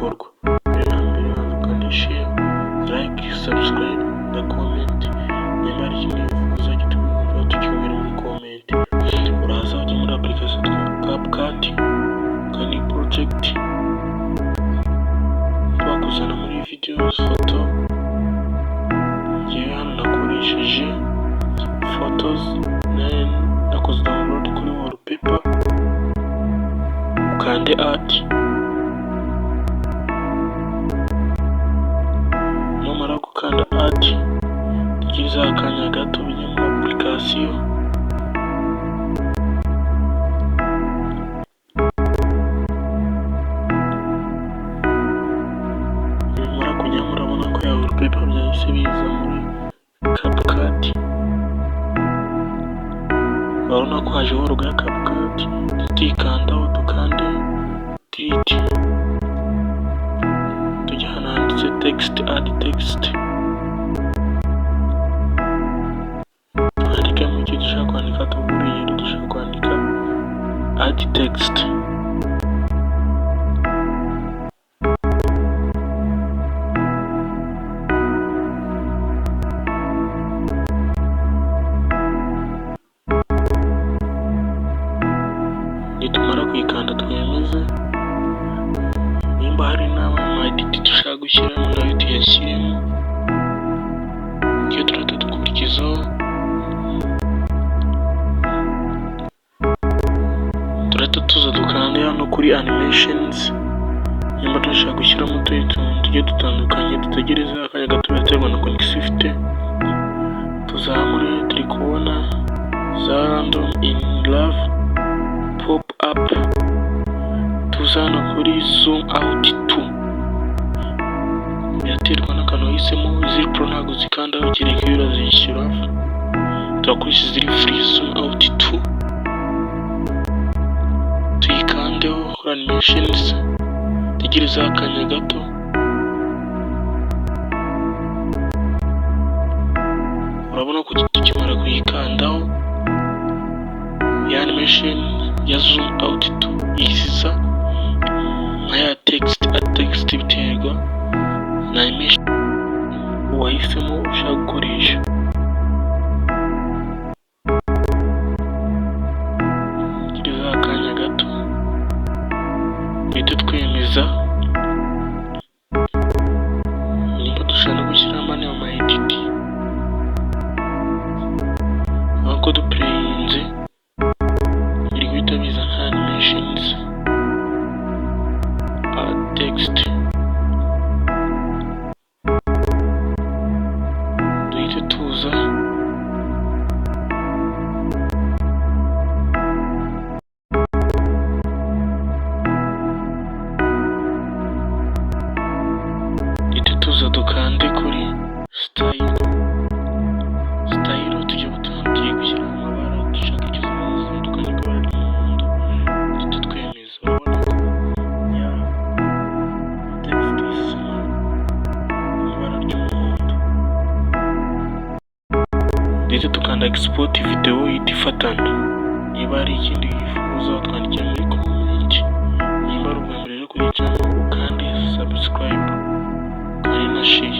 bikorwa. Mbere na mbere banza ukanda share, like, subscribe na comment. Niba hari ikindi wifuza gituma tucyumvira muri comment. Uraza ujya muri application CapCut, Kani project, twakuzana muri videos, photo. Ngewe hano nakoresheje photos, nakoze download kuri wallpaper, ukande art. Numara gukanda art, tugize akanya gato bijya muri application. Nimara kujya murabona ko ya wallpaper byahise biza muri CapCut. Urabona ko haje logo ya CapCut, tutikandaho dukande delete. Tujya hano handitse text, add text. Twandika mu gihe dushaka kwandika, tuburiye dushaka kwandika add text. Nitumara kuyikanda twemeze. Nimba hari n'ama edit dushaka gushyiramo nayo tuyashyiremo. Iyo turahita dukurikizaho, turahita tuza dukanda hano kuri animations. Nimba dushaka gushyiramo utundi tuntu tugiye dutandukanye, dutegereze akanya gato biterwa na connection ifite. Tuzamure, turi kubona za random in love pop up. Tuzana kuri zoom out 2. Byaterwa n'akantu wahisemo. Ziri pro ntabwo zikandaho kereka iyo urazishyura. Turakoresha ziri free zoom out 2. Tuyikandeho kuri animations, tegereza akanya gato. Urabona ko tukimara kuyikandaho ya animation ya zoom out 2 isiza nka ya text, add text biterwa na animation wahisemo ushaka gukoresha. Tegereza akanya gato duhite twemeza. Nimba dushaka gushyiramo ama edit, ahubwo duplayinze biri guhita biza nka animations, add text. Duhite tuza dukande kuri style. Tugiye gushyira amabara dushaka icyo zitandukanye ku ibara ry'umuhondo. Duhite twemeza. Urabona ko ya text isa ibara ry'umuhondo. Duhite tukanda export video ihita ifatana. Niba hari ikindi wifuza twandikira muri comment. Niba ari ubwa mbere rero kuri channel, ukande subscribe kandi na share.